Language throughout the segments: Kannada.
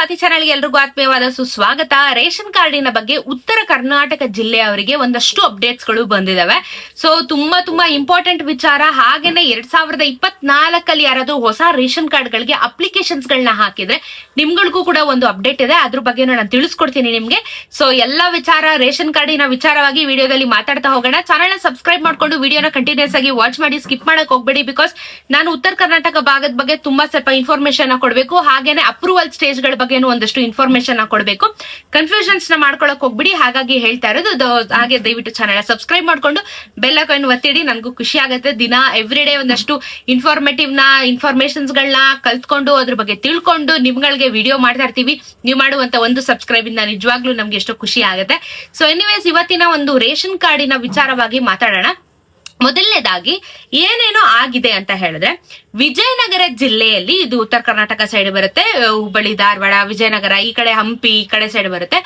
ಸ್ವಾತಿ ಚಾನೆಲ್ಗೆ ಎಲ್ರಿಗೂ ಆತ್ಮೀಯವಾದ ಸುಸ್ವಾಗತ. ರೇಷನ್ ಕಾರ್ಡಿನ ಬಗ್ಗೆ ಉತ್ತರ ಕರ್ನಾಟಕ ಜಿಲ್ಲೆಯವರಿಗೆ ಒಂದಷ್ಟು ಅಪ್ಡೇಟ್ಸ್ ಗಳು ಬಂದಿದಾವೆ. ಸೊ ತುಂಬಾ ಇಂಪಾರ್ಟೆಂಟ್ ವಿಚಾರ. ಹಾಗೇನೆ 2024 ಯಾರಾದ್ರೂ ಹೊಸ ರೇಷನ್ ಕಾರ್ಡ್ ಗಳಿಗೆ ಅಪ್ಲಿಕೇಶನ್ಸ್ ಗಳನ್ನ ಹಾಕಿದ್ರೆ ನಿಮ್ಗಳಿಗೂ ಕೂಡ ಒಂದು ಅಪ್ಡೇಟ್ ಇದೆ. ಅದ್ರ ಬಗ್ಗೆ ನಾನು ತಿಳಿಸ್ಕೊಡ್ತೀನಿ ನಿಮ್ಗೆ. ಸೊ ಎಲ್ಲಾ ವಿಚಾರ ರೇಷನ್ ಕಾರ್ಡಿನ ವಿಚಾರವಾಗಿ ವಿಡಿಯೋದಲ್ಲಿ ಮಾತಾಡ್ತಾ ಹೋಗೋಣ. ಚಾನೆಲ್ ನ ಸಬ್ಸ್ಕ್ರೈಬ್ ಮಾಡ್ಕೊಂಡು ವಿಡಿಯೋನ ಕಂಟಿನ್ಯೂಸ್ ಆಗಿ ವಾಚ್ ಮಾಡಿ, ಸ್ಕಿಪ್ ಮಾಡಕ್ ಹೋಗ್ಬೇಡಿ. ಬಿಕಾಸ್ ನಾನು ಉತ್ತರ ಕರ್ನಾಟಕ ಭಾಗದ ಬಗ್ಗೆ ತುಂಬಾ ಸ್ವಲ್ಪ ಇನ್ಫಾರ್ಮೇಶನ್ ಕೊಡ್ಬೇಕು. ಹಾಗೇನೆ ಅಪ್ರೂವಲ್ ಸ್ಟೇಜ್ ಗಳ ಬಗ್ಗೆ ಒಂದಷ್ಟು ಇನ್ಫಾರ್ಮೇಶನ್ ಕೊಡಬೇಕು. ಕನ್ಫ್ಯೂಷನ್ಸ್ ನ ಮಾಡ್ಕೊಳಕ್ ಹೋಗ್ಬಿಡಿ. ಹಾಗಾಗಿ ಹೇಳ್ತಾ ಇರೋದು. ಹಾಗೆ ದಯವಿಟ್ಟು ಚಾನೆಲ್ ಸಬ್ಸ್ಕ್ರೈಬ್ ಮಾಡ್ಕೊಂಡು ಬೆಲ್ ಐಕಾನ್ ಒತ್ತಿಡಿ. ನನ್ಗೂ ಖುಷಿ ಆಗುತ್ತೆ. ದಿನ ಎವ್ರಿ ಡೇ ಒಂದಷ್ಟು ಇನ್ಫಾರ್ಮೇಶನ್ಸ್ ಗಳನ್ನ ಕಲ್ತ್ಕೊಂಡು ಅದ್ರ ಬಗ್ಗೆ ತಿಳ್ಕೊಂಡು ನಿಮ್ಗಳಿಗೆ ವಿಡಿಯೋ ಮಾಡ್ತಾ ಇರ್ತೀವಿ. ನೀವು ಮಾಡುವಂತ ಒಂದು ಸಬ್ಸ್ಕ್ರೈಬ್ ಇಂದ ನಿಜವಾಗ್ಲೂ ನಮ್ಗೆ ಎಷ್ಟೋ ಖುಷಿ ಆಗುತ್ತೆ. ಸೊ ಎನಿವೇಸ್, ಇವತ್ತಿನ ಒಂದು ರೇಷನ್ ಕಾರ್ಡಿನ ವಿಚಾರವಾಗಿ ಮಾತಾಡೋಣ. ಮೊದಲನೇದಾಗಿ ಏನೇನೋ ಆಗಿದೆ ಅಂತ ಹೇಳಿದ್ರೆ, ವಿಜಯನಗರ ಜಿಲ್ಲೆಯಲ್ಲಿ, ಇದು ಉತ್ತರ ಕರ್ನಾಟಕ ಸೈಡ್ ಬರುತ್ತೆ, ಹುಬ್ಬಳ್ಳಿ, ಧಾರವಾಡ, ವಿಜಯನಗರ, ಈ ಕಡೆ ಹಂಪಿ, ಈ ಕಡೆ ಸೈಡ್ ಬರುತ್ತೆ.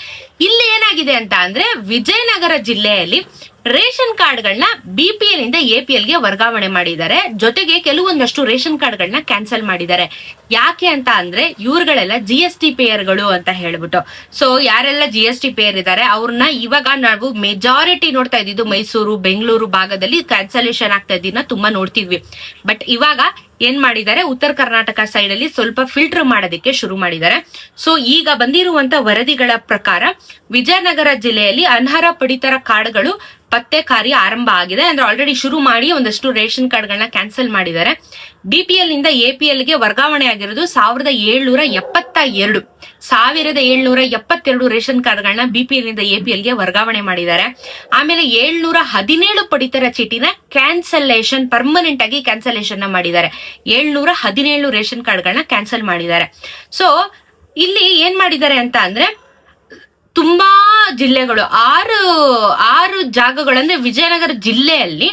ಇಲ್ಲಿ ಏನಾಗಿದೆ ಅಂತ ಅಂದ್ರೆ, ವಿಜಯನಗರ ಜಿಲ್ಲೆಯಲ್ಲಿ ರೇಷನ್ ಕಾರ್ಡ್ಗಳನ್ನ BPL ಇಂದ APL ಗೆ ವರ್ಗಾವಣೆ ಮಾಡಿದ್ದಾರೆ. ಜೊತೆಗೆ ಕೆಲವೊಂದಷ್ಟು ರೇಷನ್ ಕಾರ್ಡ್ಗಳನ್ನ ಕ್ಯಾನ್ಸಲ್ ಮಾಡಿದ್ದಾರೆ. ಯಾಕೆ ಅಂತ ಅಂದ್ರೆ, ಇವ್ರುಗಳೆಲ್ಲ GST ಪೇಯರ್ಗಳು ಅಂತ ಹೇಳ್ಬಿಟ್ಟು. ಸೊ ಯಾರೆಲ್ಲ GST ಪೇಯರ್ ಇದ್ದಾರೆ ಅವ್ರನ್ನ ಇವಾಗ ನಾವು ಮೆಜಾರಿಟಿ ನೋಡ್ತಾ ಇದ್ದಿದ್ದು ಮೈಸೂರು, ಬೆಂಗಳೂರು ಭಾಗದಲ್ಲಿ ಕ್ಯಾನ್ಸಲೇಷನ್ ಆಗ್ತಾ ಇದ್ದೀನ ತುಂಬಾ ನೋಡ್ತಿದ್ವಿ. ಬಟ್ ಇವಾಗ ಏನ್ ಮಾಡಿದ್ದಾರೆ, ಉತ್ತರ ಕರ್ನಾಟಕ ಸೈಡ್ ಅಲ್ಲಿ ಸ್ವಲ್ಪ ಫಿಲ್ಟರ್ ಮಾಡೋದಕ್ಕೆ ಶುರು ಮಾಡಿದ್ದಾರೆ. ಸೊ ಈಗ ಬಂದಿರುವಂತ ವರದಿಗಳ ಪ್ರಕಾರ ವಿಜಯನಗರ ಜಿಲ್ಲೆಯಲ್ಲಿ ಅನರ್ಹ ಪಡಿತರ ಕಾರ್ಡ್ಗಳು ಪತ್ತೆ ಕಾರ್ಯ ಆರಂಭ ಆಗಿದೆ. ಅಂದ್ರೆ ಆಲ್ರೆಡಿ ಶುರು ಮಾಡಿ ಒಂದಷ್ಟು ರೇಷನ್ ಕಾರ್ಡ್ಗಳನ್ನ ಕ್ಯಾನ್ಸಲ್ ಮಾಡಿದ್ದಾರೆ. BPL ಇಂದ APL ಗೆ ವರ್ಗಾವಣೆ ಆಗಿರೋದು 1772 ರೇಷನ್ ಕಾರ್ಡ್ಗಳನ್ನ BPL ಇಂದ APL ಗೆ ವರ್ಗಾವಣೆ ಮಾಡಿದ್ದಾರೆ. ಆಮೇಲೆ 717 ಪಡಿತರ ಚೀಟಿನ ಕ್ಯಾನ್ಸಲೇಷನ್, ಪರ್ಮನೆಂಟ್ ಆಗಿ ಕ್ಯಾನ್ಸಲೇಷನ್ ಮಾಡಿದ್ದಾರೆ. 717 ರೇಷನ್ ಕಾರ್ಡ್ಗಳನ್ನ ಕ್ಯಾನ್ಸಲ್ ಮಾಡಿದ್ದಾರೆ. ಸೊ ಇಲ್ಲಿ ಏನ್ ಮಾಡಿದ್ದಾರೆ ಅಂತ ಅಂದ್ರೆ, ತುಂಬಾ ಜಿಲ್ಲೆಗಳು, ಆರು ಜಾಗಗಳು, ಅಂದ್ರೆ ವಿಜಯನಗರ ಜಿಲ್ಲೆಯಲ್ಲಿ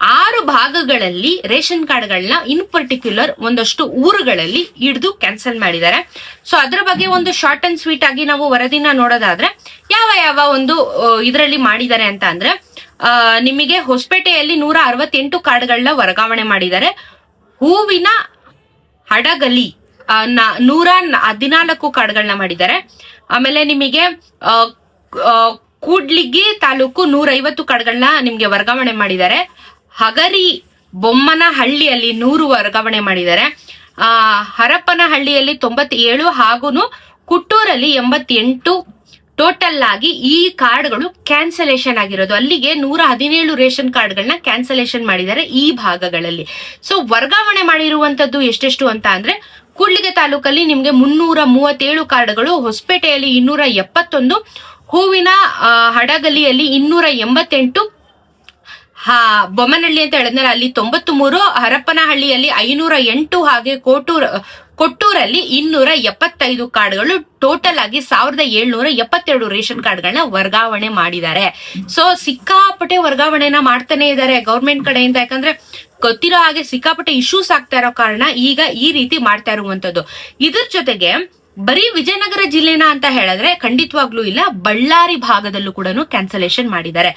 6 ಭಾಗಗಳಲ್ಲಿ ರೇಷನ್ ಕಾರ್ಡ್ಗಳನ್ನ ಇನ್ ಪರ್ಟಿಕ್ಯುಲರ್ ಒಂದಷ್ಟು ಊರುಗಳಲ್ಲಿ ಹಿಡಿದು ಕ್ಯಾನ್ಸಲ್ ಮಾಡಿದ್ದಾರೆ. ಸೊ ಅದ್ರ ಬಗ್ಗೆ ಒಂದು ಶಾರ್ಟ್ ಅಂಡ್ ಸ್ವೀಟ್ ಆಗಿ ನಾವು ವರದಿನ ನೋಡೋದಾದ್ರೆ, ಯಾವ ಒಂದು ಇದರಲ್ಲಿ ಮಾಡಿದ್ದಾರೆ ಅಂತ ಅಂದ್ರೆ, ನಿಮಗೆ ಹೊಸಪೇಟೆಯಲ್ಲಿ 168 ಕಾರ್ಡ್ಗಳನ್ನ ವರ್ಗಾವಣೆ ಮಾಡಿದ್ದಾರೆ. ಹೂವಿನ ಹಡಗಲಿ 114 ಕಾರ್ಡ್ಗಳನ್ನ ಮಾಡಿದ್ದಾರೆ. ಆಮೇಲೆ ನಿಮಗೆ ಕೂಡ್ಲಿಗಿ ತಾಲೂಕು 150 ಕಾರ್ಡ್ಗಳನ್ನ ನಿಮ್ಗೆ ವರ್ಗಾವಣೆ ಮಾಡಿದ್ದಾರೆ. ಹಗರಿ ಬೊಮ್ಮನಹಳ್ಳಿಯಲ್ಲಿ 100 ವರ್ಗಾವಣೆ ಮಾಡಿದ್ದಾರೆ. ಹರಪನಹಳ್ಳಿಯಲ್ಲಿ 97 ಹಾಗೂ ಕುಟ್ಟೂರಲ್ಲಿ 88 ಟೋಟಲ್ ಆಗಿ ಈ ಕಾರ್ಡ್ಗಳು ಕ್ಯಾನ್ಸಲೇಷನ್ ಆಗಿರೋದು. ಅಲ್ಲಿಗೆ 117 ರೇಷನ್ ಕಾರ್ಡ್ಗಳನ್ನ ಕ್ಯಾನ್ಸಲೇಷನ್ ಮಾಡಿದ್ದಾರೆ ಈ ಭಾಗಗಳಲ್ಲಿ. ಸೊ ವರ್ಗಾವಣೆ ಮಾಡಿರುವಂತದ್ದು ಎಷ್ಟೆಷ್ಟು ಅಂತ ಅಂದ್ರೆ, ಕೂಡ್ಲಿಗೆ ತಾಲೂಕಲ್ಲಿ ನಿಮ್ಗೆ 337 ಕಾರ್ಡ್ಗಳು, ಹೊಸಪೇಟೆಯಲ್ಲಿ 271, ಹೂವಿನ ಹಡಗಲಿಯಲ್ಲಿ 288, ಬೊಮ್ಮನಹಳ್ಳಿ ಅಂತ ಹೇಳಿದ್ನಲ್ಲ ಅಲ್ಲಿ 93, ಹರಪನಹಳ್ಳಿಯಲ್ಲಿ 508 ಹಾಗೆ ಕೊಟ್ಟೂರಲ್ಲಿ 275 ಕಾರ್ಡ್ಗಳು, ಟೋಟಲ್ ಆಗಿ 1772 ರೇಷನ್ ಕಾರ್ಡ್ಗಳನ್ನ ವರ್ಗಾವಣೆ ಮಾಡಿದ್ದಾರೆ. ಸೊ ಸಿಕ್ಕಾಪಟ್ಟೆ ವರ್ಗಾವಣೆನ ಮಾಡ್ತಾನೆ ಇದ್ದಾರೆ ಗೌರ್ಮೆಂಟ್ ಕಡೆಯಿಂದ. ಯಾಕಂದ್ರೆ ಗೊತ್ತಿರೋ ಹಾಗೆ ಸಿಕ್ಕಾಪಟ್ಟೆ ಇಶ್ಯೂಸ್ ಆಗ್ತಾ ಇರೋ ಕಾರಣ ಈಗ ಈ ರೀತಿ ಮಾಡ್ತಾ ಇರುವಂತದ್ದು. ಇದ್ರ ಜೊತೆಗೆ ಬರೀ ವಿಜಯನಗರ ಜಿಲ್ಲೆನ ಅಂತ ಹೇಳಿದ್ರೆ ಖಂಡಿತವಾಗ್ಲೂ ಇಲ್ಲ, ಬಳ್ಳಾರಿ ಭಾಗದಲ್ಲೂ ಕೂಡ ಕ್ಯಾನ್ಸಲೇಷನ್ ಮಾಡಿದ್ದಾರೆ.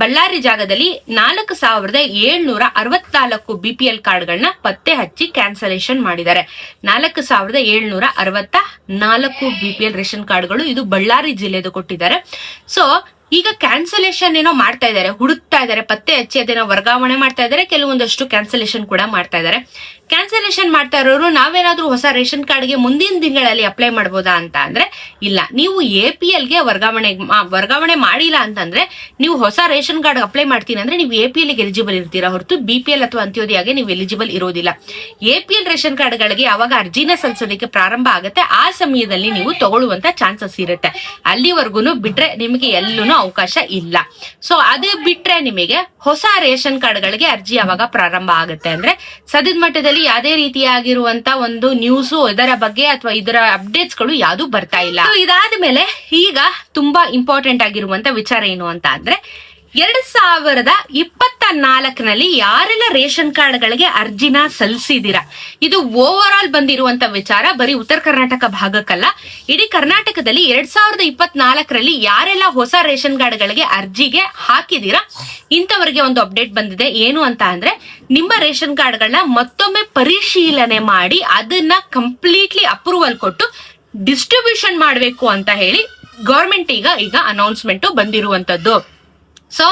ಬಳ್ಳಾರಿ ಜಾಗದಲ್ಲಿ 4764 BPL ಕಾರ್ಡ್ಗಳನ್ನ ಪತ್ತೆ ಹಚ್ಚಿ ಕ್ಯಾನ್ಸಲೇಷನ್ ಮಾಡಿದ್ದಾರೆ. 4764 BPL ರೇಷನ್ ಕಾರ್ಡ್ಗಳು ಇದು ಬಳ್ಳಾರಿ ಜಿಲ್ಲೆದು ಕೊಟ್ಟಿದ್ದಾರೆ. ಸೊ ಈಗ ಕ್ಯಾನ್ಸಲೇಷನ್ ಏನೋ ಮಾಡ್ತಾ ಇದ್ದಾರೆ, ಹುಡುಕ್ತಾ ಇದ್ದಾರೆ, ಪತ್ತೆ ಹಚ್ಚಿ ಅದನ್ನ ವರ್ಗಾವಣೆ ಮಾಡ್ತಾ ಇದ್ದಾರೆ. ಕೆಲವೊಂದಷ್ಟು ಕ್ಯಾನ್ಸಲೇಷನ್ ಕೂಡ ಮಾಡ್ತಾ ಇದ್ದಾರೆ. ಕ್ಯಾನ್ಸಲೇಷನ್ ಮಾಡ್ತಾ ಇರೋರು ನಾವೇನಾದ್ರೂ ಹೊಸ ರೇಷನ್ ಕಾರ್ಡ್ಗೆ ಮುಂದಿನ ದಿನಗಳಲ್ಲಿ ಅಪ್ಲೈ ಮಾಡ್ಬೋದಾ ಅಂತ ಅಂದ್ರೆ ಇಲ್ಲ. ನೀವು APL ಗೆ ವರ್ಗಾವಣೆ ಮಾಡಿಲ್ಲ ಅಂತಂದ್ರೆ, ನೀವು ಹೊಸ ರೇಷನ್ ಕಾರ್ಡ್ ಅಪ್ಲೈ ಮಾಡ್ತೀನಿ ಅಂದ್ರೆ ನೀವು APL ಗೆ ಎಲಿಜಿಬಲ್ ಇರ್ತೀರಾ ಹೊರತು BPL ಅಥವಾ ಅಂತ್ಯೋದಯಗೆ ನೀವು ಎಲಿಜಿಬಲ್ ಇರೋದಿಲ್ಲ. APL ರೇಷನ್ ಕಾರ್ಡ್ಗಳಿಗೆ ಅವಾಗ ಅರ್ಜಿನ ಸಲ್ಲಿಸೋದಕ್ಕೆ ಪ್ರಾರಂಭ ಆಗುತ್ತೆ. ಆ ಸಮಯದಲ್ಲಿ ನೀವು ತಗೊಳ್ಳುವಂತ ಚಾನ್ಸಸ್ ಇರುತ್ತೆ. ಅಲ್ಲಿವರೆಗೂ ಬಿಟ್ರೆ ನಿಮಗೆ ಎಲ್ಲೂ ಅವಕಾಶ ಇಲ್ಲ. ಸೊ ಅದೇ ಬಿಟ್ರೆ ನಿಮಗೆ ಹೊಸ ರೇಷನ್ ಕಾರ್ಡ್ಗಳಿಗೆ ಅರ್ಜಿ ಯಾವಾಗ ಪ್ರಾರಂಭ ಆಗುತ್ತೆ ಅಂದ್ರೆ, ಸದ್ಯದ ಮಟ್ಟದಲ್ಲಿ ಯಾವುದೇ ರೀತಿಯಾಗಿರುವಂತ ಒಂದು ನ್ಯೂಸ್ ಇದರ ಬಗ್ಗೆ ಅಥವಾ ಇದರ ಅಪ್ಡೇಟ್ಸ್ ಗಳು ಯಾವ್ದು ಬರ್ತಾ ಇಲ್ಲ. ಇದಾದ್ಮೇಲೆ ಈಗ ತುಂಬಾ ಇಂಪಾರ್ಟೆಂಟ್ ಆಗಿರುವಂತ ವಿಚಾರ ಏನು ಅಂತ ಅಂದ್ರೆ, 2024 ಯಾರೆಲ್ಲ ರೇಷನ್ ಕಾರ್ಡ್ಗಳಿಗೆ ಅರ್ಜಿನ ಸಲ್ಲಿಸಿದಿರಾ, ಇದು ಓವರ್ ಆಲ್ ಬಂದಿರುವಂತ ವಿಚಾರ. ಬರೀ ಉತ್ತರ ಕರ್ನಾಟಕ ಭಾಗಕ್ಕಲ್ಲ, ಇಡೀ ಕರ್ನಾಟಕದಲ್ಲಿ 2024 ಯಾರೆಲ್ಲ ಹೊಸ ರೇಷನ್ ಕಾರ್ಡ್ಗಳಿಗೆ ಅರ್ಜಿಗೆ ಹಾಕಿದಿರಾ ಇಂಥವರಿಗೆ ಒಂದು ಅಪ್ಡೇಟ್ ಬಂದಿದೆ. ಏನು ಅಂತ ಅಂದ್ರೆ, ನಿಮ್ಮ ರೇಷನ್ ಕಾರ್ಡ್ಗಳನ್ನ ಮತ್ತೊಮ್ಮೆ ಪರಿಶೀಲನೆ ಮಾಡಿ ಅದನ್ನ ಕಂಪ್ಲೀಟ್ಲಿ ಅಪ್ರೂವಲ್ ಕೊಟ್ಟು ಡಿಸ್ಟ್ರಿಬ್ಯೂಷನ್ ಮಾಡಬೇಕು ಅಂತ ಹೇಳಿ ಗೌರ್ಮೆಂಟ್ ಈಗ ಅನೌನ್ಸ್ಮೆಂಟ್ ಬಂದಿರುವಂತದ್ದು. ಸೊ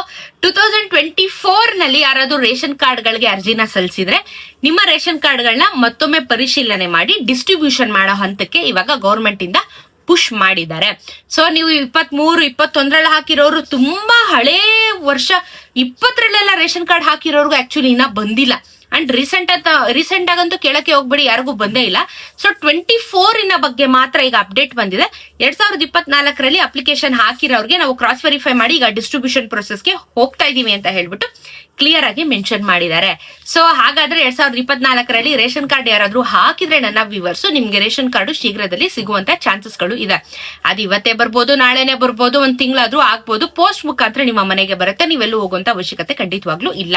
2024 ನಲ್ಲಿ ಯಾರಾದ್ರೂ ರೇಷನ್ ಕಾರ್ಡ್ಗಳಿಗೆ ಅರ್ಜಿನ ಸಲ್ಲಿಸಿದ್ರೆ ನಿಮ್ಮ ರೇಷನ್ ಕಾರ್ಡ್ಗಳನ್ನ ಮತ್ತೊಮ್ಮೆ ಪರಿಶೀಲನೆ ಮಾಡಿ ಡಿಸ್ಟ್ರಿಬ್ಯೂಷನ್ ಮಾಡೋ ಹಂತಕ್ಕೆ ಇವಾಗ ಗೌರ್ಮೆಂಟ್ ಇಂದ ಪುಷ್ ಮಾಡಿದ್ದಾರೆ. ಸೊ ನೀವು 23, 21 ಹಾಕಿರೋರು, ತುಂಬಾ ಹಳೇ ವರ್ಷ 20 ರೇಷನ್ ಕಾರ್ಡ್ ಹಾಕಿರೋರ್ಗು ಆಕ್ಚುಲಿ ಇನ್ನ ಬಂದಿಲ್ಲ. ಅಂಡ್ ರೀಸೆಂಟ್ ಆಗಂತೂ ಕೇಳಕ್ಕೆ ಹೋಗ್ಬೇಡಿ, ಯಾರಿಗೂ ಬಂದೇ ಇಲ್ಲ. ಸೊ 24 ಬಗ್ಗೆ ಮಾತ್ರ ಈಗ ಅಪ್ಡೇಟ್ ಬಂದಿದೆ. 2024 ಅಪ್ಲಿಕೇಶನ್ ಹಾಕಿರೋರ್ಗೆ ನಾವು ಕ್ರಾಸ್ ವೆರಿಫೈ ಮಾಡಿ ಈಗ ಡಿಸ್ಟ್ರಿಬ್ಯೂಷನ್ ಪ್ರೊಸೆಸ್ಗೆ ಹೋಗ್ತಾ ಇದೀವಿ ಅಂತ ಹೇಳ್ಬಿಟ್ಟು ಕ್ಲಿಯರ್ ಆಗಿ ಮೆನ್ಷನ್ ಮಾಡಿದ್ದಾರೆ. ಸೊ ಹಾಗಾದ್ರೆ 2024 ರೇಷನ್ ಕಾರ್ಡ್ ಯಾರಾದ್ರೂ ಹಾಕಿದ್ರೆ ನನ್ನ ವ್ಯೂವರ್ಸ್, ನಿಮ್ಗೆ ರೇಷನ್ ಕಾರ್ಡ್ ಶೀಘ್ರದಲ್ಲಿ ಸಿಗುವಂತ ಚಾನ್ಸಸ್ಗಳು ಇದೆ. ಅದು ಇವತ್ತೇ ಬರ್ಬೋದು, ನಾಳೆನೆ ಬರ್ಬೋದು, ಒಂದ್ ತಿಂಗಳಾದ್ರೂ ಆಗ್ಬೋದು. ಪೋಸ್ಟ್ ಮುಖಾಂತರ ನಿಮ್ಮ ಮನೆಗೆ ಬರುತ್ತೆ, ನೀವೆಲ್ಲೂ ಹೋಗುವಂತ ಅವಶ್ಯಕತೆ ಖಂಡಿತವಾಗ್ಲೂ ಇಲ್ಲ.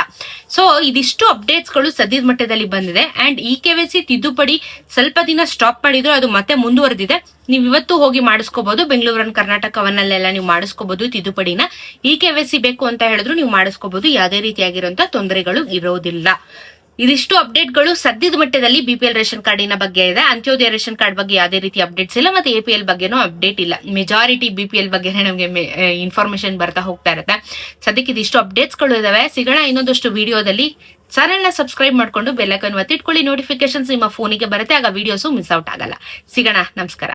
ಸೊ ಇದಿಷ್ಟು ಅಪ್ಡೇಟ್ಸ್ ಗಳು ಸದ್ಯದ ಮಟ್ಟದಲ್ಲಿ ಬಂದಿದೆ. ಅಂಡ್ KYC ತಿದ್ದುಪಡಿ ಸ್ವಲ್ಪ ದಿನ ಸ್ಟಾಪ್ ಮಾಡಿದ್ರು, ಅದು ಮತ್ತೆ ಮುಂದುವರೆದಿದೆ. ನೀವು ಇವತ್ತು ಹೋಗಿ ಮಾಡಿಸ್ಕೋಬಹುದು. ಬೆಂಗಳೂರು ಕರ್ನಾಟಕವನ್ನೆಲ್ಲ ನೀವು ಮಾಡಿಸ್ಕೋಬಹುದು ತಿದ್ದುಪಡಿನ. KYC ಬೇಕು ಅಂತ ಹೇಳಿದ್ರು ನೀವು ಮಾಡಿಸ್ಕೋಬಹುದು, ಯಾವುದೇ ರೀತಿಯಾಗಿರುವಂತ ತೊಂದರೆಗಳು ಇರೋದಿಲ್ಲ. ಇದಿಷ್ಟು ಅಪ್ಡೇಟ್ಗಳು ಸದ್ಯದ ಮಟ್ಟದಲ್ಲಿ BPL ರೇಷನ್ ಕಾರ್ಡಿನ ಬಗ್ಗೆ ಇದೆ. ಅಂತ್ಯೋದಯ ರೇಷನ್ ಕಾರ್ಡ್ ಬಗ್ಗೆ ಯಾವುದೇ ರೀತಿ ಅಪ್ಡೇಟ್ಸ್ ಇಲ್ಲ, ಮತ್ತೆ APL ಬಗ್ಗೆನೂ ಅಪ್ಡೇಟ್ ಇಲ್ಲ. ಮೆಜಾರಿಟಿ BPL ಬಗ್ಗೆ ನಮಗೆ ಇನ್ಫಾರ್ಮೇಶನ್ ಬರ್ತಾ ಹೋಗ್ತಾ ಇರುತ್ತೆ. ಸದ್ಯಕ್ಕೆ ಇದಿಷ್ಟು ಅಪ್ಡೇಟ್ಸ್ ಗಳು ಇದಾವೆ. ಸಿಗೋಣ ಇನ್ನೊಂದಷ್ಟು ವಿಡಿಯೋದಲ್ಲಿ. ಚಾನೆಲ್ ನ ಸಬ್ಸ್ಕ್ರೈಬ್ ಮಾಡ್ಕೊಂಡು ಬೆಲ್ ಐಕಾನ್ ಒತ್ತಿಟ್ಕೊಳ್ಳಿ, ನೋಟಿಫಿಕೇಶನ್ಸ್ ನಿಮ್ಮ ಫೋನಿಗೆ ಬರುತ್ತೆ, ಆಗ ವಿಡಿಯೋಸು ಮಿಸ್ ಔಟ್ ಆಗಲ್ಲ. ಸಿಗೋಣ, ನಮಸ್ಕಾರ.